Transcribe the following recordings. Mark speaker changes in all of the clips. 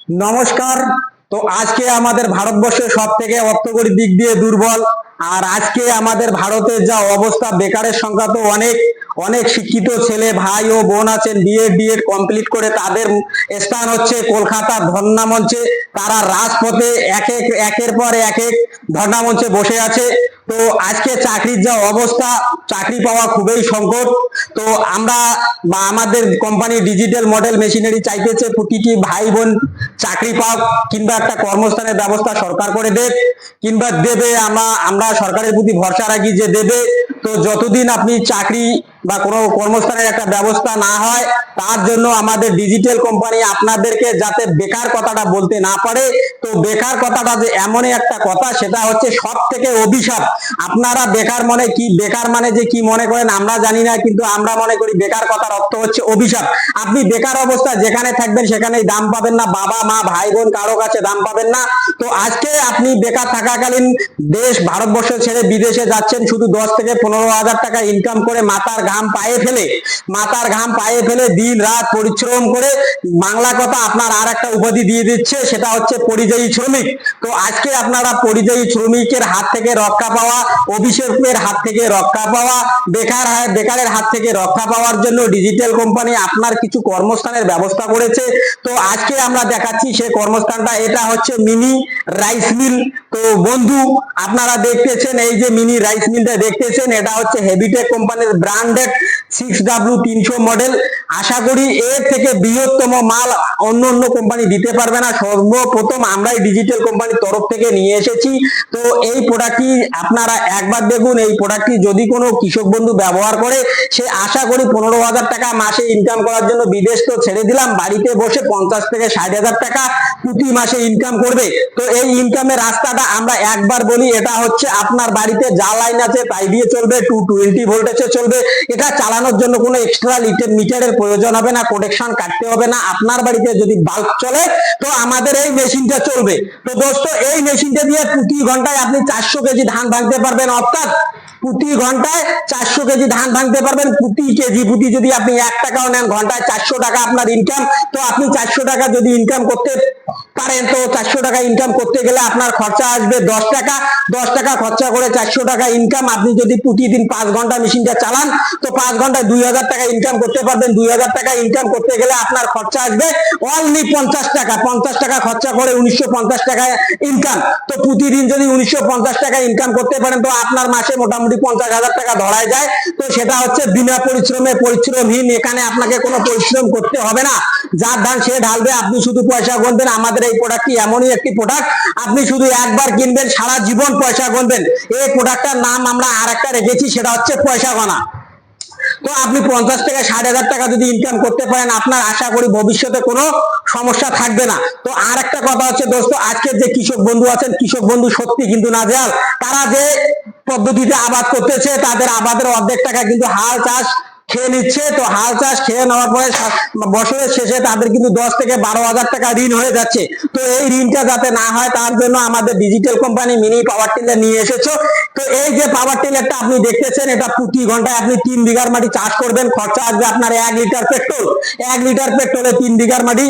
Speaker 1: নমস্কার। তো আজকে আমাদের ভারতবর্ষে সব থেকে অর্থকরী দিক দিয়ে দুর্বল। আর আজকে আমাদের ভারতের যা অবস্থা, বেকারের সংখ্যা তো অনেক অনেক শিক্ষিত ছেলে ভাই ও বোন আছেন, বিএড কমপ্লিট করে তাদের স্থান হচ্ছে কলকাতার ধর্ণা মঞ্চে। তারা রাজপথে একের পর এক ধর্ণা মঞ্চে বসে আছে। তো আজকে চাকরির যা অবস্থা, চাকরি পাওয়া খুবই সংকট। তো আমরা বা আমাদের কোম্পানি ডিজিটাল মডেল মেশিনারি চাইতেছে প্রতিটি ভাই বোন চাকরি পাক, কিংবা একটা কর্মস্থানের ব্যবস্থা সরকার করে দেবে, কিংবা দেবে। আমরা সরকারের প্রতি ভরসা রাখি যে দেবে। তো যতদিন আপনি চাকরি বা কোনো কর্মস্থানের একটা ব্যবস্থা না হয়, তার জন্য আমাদের ডিজিটাল কোম্পানি আপনাদেরকে যাতে বেকার কথাটা বলতে না পারে। তো বেকার কথাটা যে এমনই একটা কথা, সেটা হচ্ছে সব থেকে অভিশাপ। আপনারা বেকার মানে যে কি মনে করেন আমরা জানি না, কিন্তু আমরা মনে করি বেকার কথার অর্থ হচ্ছে অভিশাপ। আপনি বেকার অবস্থা যেখানে থাকবেন সেখানেই দাম পাবেন না, বাবা মা ভাই বোন কারো কাছে দাম পাবেন না। তো আজকে আপনি বেকার থাকাকালীন ভারতবর্ষ ছেড়ে বিদেশে যাচ্ছেন, শুধু 10 থেকে 15,000 টাকা ইনকাম করে মাথার ঘাম পায়ে ফেলে দিন রাত পরিশ্রম করে, বাংলা কথা আপনার আর একটা উপাধি দিয়ে দিচ্ছে, সেটা হচ্ছে পরিযায়ী শ্রমিক। তো আজকে আপনারা পরিযায়ী শ্রমিকের হাত থেকে রক্ষা পাওয়া, অভিষেকের হাত থেকে রক্ষা পাওয়া, বেকারের হাত থেকে রক্ষা পাওয়ার জন্য ডিজিটাল কোম্পানি আপনার কিছু কর্মস্থানের ব্যবস্থা করেছে। তো আজকে আমরা দেখাচ্ছি সেই কর্মস্থানটা। এটা হচ্ছে মিনি রাইস মিল। তো বন্ধু, আপনারা দেখতেছেন এই যে মিনি রাইস মিলটা দেখতেছেন, এটা হচ্ছে হেভিটেক কোম্পানির ব্র্যান্ডেড 6W300 মডেল। আশা করি এর থেকে বৃহত্তম মাল অন্য কোম্পানি দিতে পারবে না। সর্বপ্রথম আমরাই ডিজিটাল কোম্পানির তরফ থেকে নিয়ে এসেছি। তো এই প্রোডাক্টটি আপনারা একবার দেখুন। এই প্রোডাক্টটি যদি কোনো কৃষক বন্ধু ব্যবহার করে, সে আশা করি 15,000 টাকা মাসে ইনকাম করার জন্য বিদেশ তো ছেড়ে দিলাম, বাড়িতে বসে 50 থেকে 60,000 টাকা প্রতি মাসে ইনকাম করবে। তো এই ইনকামের রাস্তাটা আমরা একবার বলি, এটা হচ্ছে আপনার বাড়িতে যা লাইন আছে তাই দিয়ে চলবে, 220 ভোল্টেজে চলবে। এটা চালানোর জন্য কোনো এক্সট্রা মিটারের প্রয়োজন হবে না, প্রোটেকশন কাটতে হবে না। আপনার বাড়িতে যদি বাল্ব চলে, তো আমাদের এই মেশিনটা চলবে। তো দোস্ত, এই মেশিনটা দিয়ে প্রতি ঘন্টায় আপনি 400 কেজি ধান ভাঙতে পারবেন। অর্থাৎ প্রতি ঘন্টায় 400 কেজি ধান ভাঙতে পারবেন। প্রতি যদি আপনি 1 টাকাও নেন, ঘন্টায় 400 টাকা আপনার ইনকাম। তো আপনি 400 টাকা যদি ইনকাম করতে পারেন, তো 400 টাকা ইনকাম করতে গেলে আপনার খরচা আসবে 10 টাকা। 10 টাকা খরচা করে 400 টাকা ইনকাম। আপনি যদি প্রতিদিন 5 ঘন্টা মেশিনটা চালান, তো 5 ঘন্টায় 2000 টাকা ইনকাম করতে পারবেন। 2000 টাকা ইনকাম করতে গেলে আপনার খরচা আসবে অনলি 50 টাকা। 50 টাকা খরচা করে 1950 টাকা ইনকাম। তো প্রতিদিন যদি 1950 টাকা ইনকাম করতে পারেন, তো আপনার মাসে মোটামুটি 50,000 টাকা ধরায় যায়। তো সেটা হচ্ছে বিনা পরিশ্রমহীন। এখানে আপনাকে কোনো পরিশ্রম করতে হবে না। যার ধান সে ঢালবে, আপনি শুধু পয়সা গুনবেন। আমাদের এই প্রোডাক্টটি এমনই একটি প্রোডাক্ট, আপনি শুধু একবার কিনবেন, সারা জীবন পয়সা গুনবেন। এই প্রোডাক্টটার নাম আমরা আর একটা রেখেছি, সেটা হচ্ছে পয়সা গোনা। তো আপনি 50 থেকে 60,000 টাকা যদি ইনকাম করতে পারেন, আপনার আশা করি ভবিষ্যতে কোনো সমস্যা থাকবে না। তো আর একটা কথা হচ্ছে দোস্ত, আজকের যে কৃষক বন্ধু আছেন, কৃষক বন্ধু সত্যি কিন্তু নাজেহাল। তারা যে পদ্ধতিতে আবাদ করতেছে, তাদের আবাদের অর্ধেক টাকা কিন্তু হাল চাষ খেয়ে নিচ্ছে। তো হাল চাষ খেয়ে নেওয়ার পরে বছরের শেষে তাদের কিন্তু 10 থেকে 12,000 টাকা ঋণ হয়ে যাচ্ছে। তো এই ঋণটা যাতে না হয়, তার জন্য আমাদের digital company mini power tiller নিয়ে এসেছো। তো এই যে পাওয়ার টিলারটা আপনি দেখতেছেন, এটা প্রতি ঘন্টায় আপনি 3 বিঘার মাটি চাষ করবেন। খরচা আসবে আপনার 1 লিটার পেট্রোল। 1 লিটার পেট্রোলে 3 বিঘার মাটি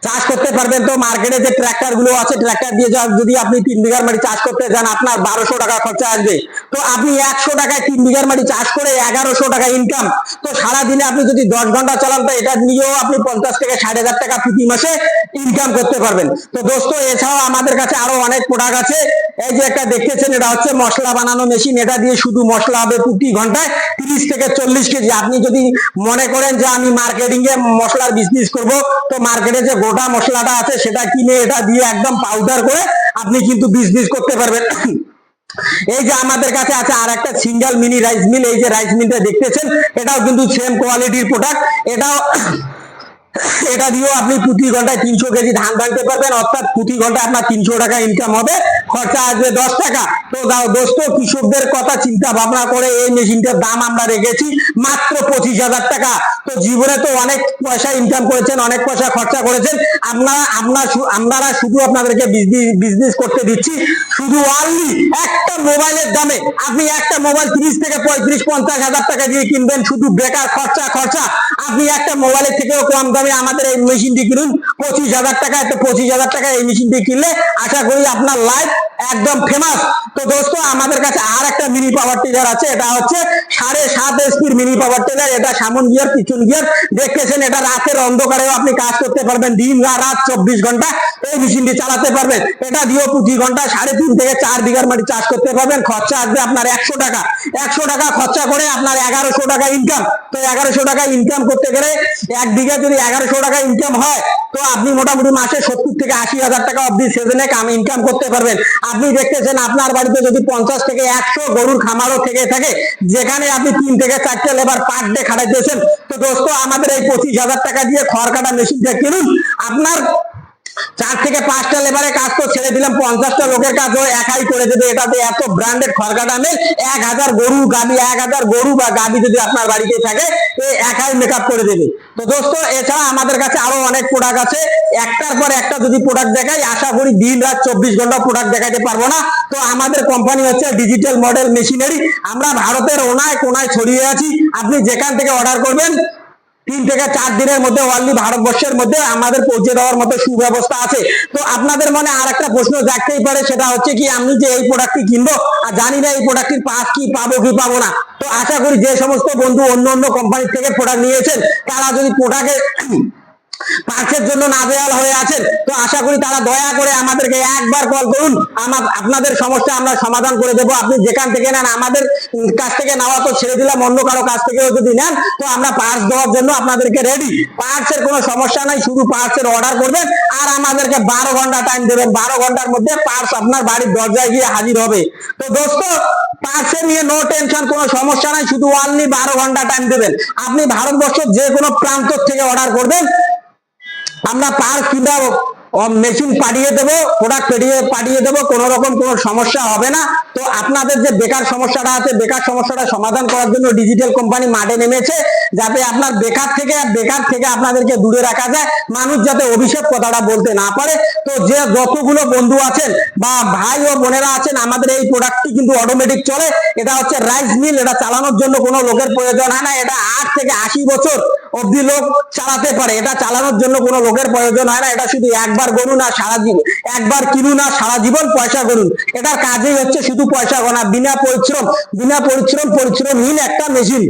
Speaker 1: চাষ করতে পারবেন। তো মার্কেটে যে ট্রাক্টর গুলো আছে, ট্রাক্টর দিয়ে যদি আপনি 3 বিঘার মাটি চাষ করতে যান, আপনার 1200 টাকা খরচা আসবে। তো আপনি 100 টাকায় 3 বিঘার মাটি চাষ করে 1100 টাকা ইনকাম। তো সারাদিনে আপনি যদি 10 ঘন্টা চালান, তো এটা নিয়েও আপনি 50 থেকে 60,000 টাকা প্রতি মাসে ইনকাম করতে পারবেন। তো দোস্ত, এছাড়াও আমাদের কাছে আরো অনেক প্রোডাক্ট আছে। এই যে একটা দেখতেছেন, এটা হচ্ছে মশলা বানানো মেশিন। এটা দিয়ে শুধু মশলা হবে প্রতি ঘন্টায় 30 থেকে 40 কেজি। আপনি যদি মনে করেন যে আমি মার্কেটিং এ মশলার বিজনেস করব, তো মার্কেটে যে গোটা মশলাটা আছে সেটা কিনে এটা দিয়ে একদম পাউডার করে আপনি কিন্তু বিজনেস করতে পারবেন। এই যে আমাদের কাছে আছে আর একটা সিঙ্গেল মিনি রাইস মিল। এই যে রাইস মিলটা দেখতেছেন, এটাও কিন্তু সেম কোয়ালিটির প্রোডাক্ট। এটা দিয়েও আপনি প্রতি ঘন্টায় 300 কেজি ধান ভাঙতে পারবেন। অর্থাৎ প্রতি ঘন্টায় আপনার 300 টাকা ইনকাম হবে, খরচা আসবে 10 টাকা। তো দোস্ত, কৃষকদের কথা চিন্তা ভাবনা করে এই মেশিনটার দাম আমরা রেখেছি মাত্র 25,000 টাকা। তো জীবনে তো অনেক পয়সা ইনকাম করেছেন, অনেক পয়সা খরচা করেছেন, আপনারা শুধু আপনাদেরকে বিজনেস করতে দিচ্ছি শুধু অনলি একটা মোবাইলের দামে। আপনি একটা মোবাইল 30 থেকে 35-50,000 টাকা দিয়ে কিনবেন, শুধু বেকার খরচা। আপনি একটা মোবাইলের থেকেও কম দামে আমাদের এই মেশিনটি কিনুন 25,000 টাকায়। তো 25,000 টাকা এই মেশিনটি কিনলে আশা করি আপনার লাইফ একদম ফেমাস। তো দোস্ত, আমাদের কাছে আর একটা মিনি পাওয়ার টিলার আছে, এটা হচ্ছে 7.5 এসপির মিনি পাওয়ার টিলার। এটা সামন গিয়ার, পিছন গিয়ার, দেখতেছেন এটা রাতের অন্ধকারেও আপনি কাজ করতে পারবেন, দিন রাত 24 ঘন্টা এই মেশিনটি চালাতে পারবেন। এটা দিয়েও প্রতি ঘন্টা 3.5 থেকে 4 বিঘার মাটি চাষ করতে পারবেন। খরচা আসবে আপনার 100 টাকা। 100 টাকা খরচা করে আপনার 1100 টাকা ইনকাম। তো 1100 টাকা ইনকাম করতে গেলে এক বিঘা যদি 1100 টাকা ইনকাম হয়, তো আপনি মোটামুটি মাসে 70 থেকে 80,000 টাকা অব্দি সিজনে ইনকাম করতে পারবেন। আপনি দেখতেছেন আপনার বাড়িতে যদি 50 থেকে 100 গরুর খামারও থেকে থাকে, যেখানে আপনি 3 থেকে 4টা লেবার পার ডে খাটাইতেছেন, তো দোস্ত আমাদের এই 25,000 টাকা দিয়ে খড় কাটা মেশিনটা কিনুন। আপনার 4 থেকে 5টা লেবারের কাজ তো ছেড়ে দিলাম, 50টা লোকের কাজ ও একাই করে দেবে। এটাতে এত ব্র্যান্ডেড খড় কাটা মিল, 1000 গরু বা গাবি যদি আপনার বাড়িতে থাকে, একাই মেকআপ করে দেবে। তো দোস্ত, এছাড়া আমাদের কাছে আরো অনেক প্রোডাক্ট আছে। একটার পর একটা যদি প্রোডাক্ট দেখাই, আশা করি দিন রাত 24 ঘন্টা প্রোডাক্ট দেখাইতে পারবো না। তো আমাদের কোম্পানি হচ্ছে ডিজিটাল মডেল মেশিনারি। আমরা ভারতের ওনায় কোনায় ছড়িয়ে আছি। আপনি যেখান থেকে অর্ডার করবেন 3 থেকে 4 দিনের মধ্যে অনলি ভারতবর্ষের মধ্যে আমাদের পৌঁছে দেওয়ার মতো সুব্যবস্থা আছে। তো আপনাদের মনে আর একটা প্রশ্ন জাগতেই পারে, সেটা হচ্ছে কি, আমি যে এই প্রোডাক্টটি কিনবো আর জানি না এই প্রোডাক্টটির পাস কি পাবো কি পাবো না। তো আশা করি যে সমস্ত বন্ধু অন্য কোম্পানি থেকে প্রোডাক্ট নিয়েছেন, তারা যদি প্রোডাক্টের পার্সের জন্য নাজেহাল হয়ে আছেন, তো আশা করি তারা দয়া করে আমাদেরকে একবার কল করুন। আপনাদের সমস্যা আমরা সমাধান করে দেবো। আপনি যেখান থেকে নেন, আমাদের কাছ থেকে নেওয়া তো ছেড়ে দিলাম, অন্য কারো কাছ থেকেও যদি নেন, তো আমরা পার্স দেওয়ার জন্য আপনাদেরকে রেডি। পার্সের কোনো সমস্যা নাই, শুধু পার্সের অর্ডার করবেন আর আমাদেরকে 12 ঘন্টা টাইম দেবেন। 12 ঘন্টার মধ্যে পার্স আপনার বাড়ির দরজায় গিয়ে হাজির হবে। তো দোস্ত, পার্সের নিয়ে নো টেনশন, কোনো সমস্যা নাই, শুধু অনলি 12 ঘন্টা টাইম দেবেন। আপনি ভারতবর্ষের যে কোনো প্রান্ত থেকে অর্ডার করবেন, আমরা পার্স কিংবা মেশিন পাঠিয়ে দেবো, প্রোডাক্ট পাঠিয়ে দেবো, কোনো রকম কোনো সমস্যা হবে না। তো আপনাদের যে বেকার সমস্যাটা আছে, বেকার সমস্যাটা সমাধান করার জন্য ডিজিটাল কোম্পানি মাঠে নেমেছে, যাতে আপনার বেকার থেকে আপনাদেরকে দূরে রাখা যায়, মানুষ যাতে অভিশাপ কথাটা বলতে না পারে। তো যে যতগুলো বন্ধু আছেন বা ভাই ও বোনেরা আছেন, আমাদের এই প্রোডাক্টটি কিন্তু অটোমেটিক চলে। এটা হচ্ছে রাইস মিল, এটা চালানোর জন্য কোনো লোকের প্রয়োজন হয় না। এটা 8 থেকে 80 বছর অব্দি লোক চালাতে পারে। এটা চালানোর জন্য কোনো লোকের প্রয়োজন হয় না। এটা শুধু একবার গণুন আর সারা জীবন, একবার কিনুন আর সারা জীবন পয়সা গণুন। এটার কাজই হচ্ছে শুধু পয়সা গোনা, বিনা পরিশ্রমহীন একটা মেশিন।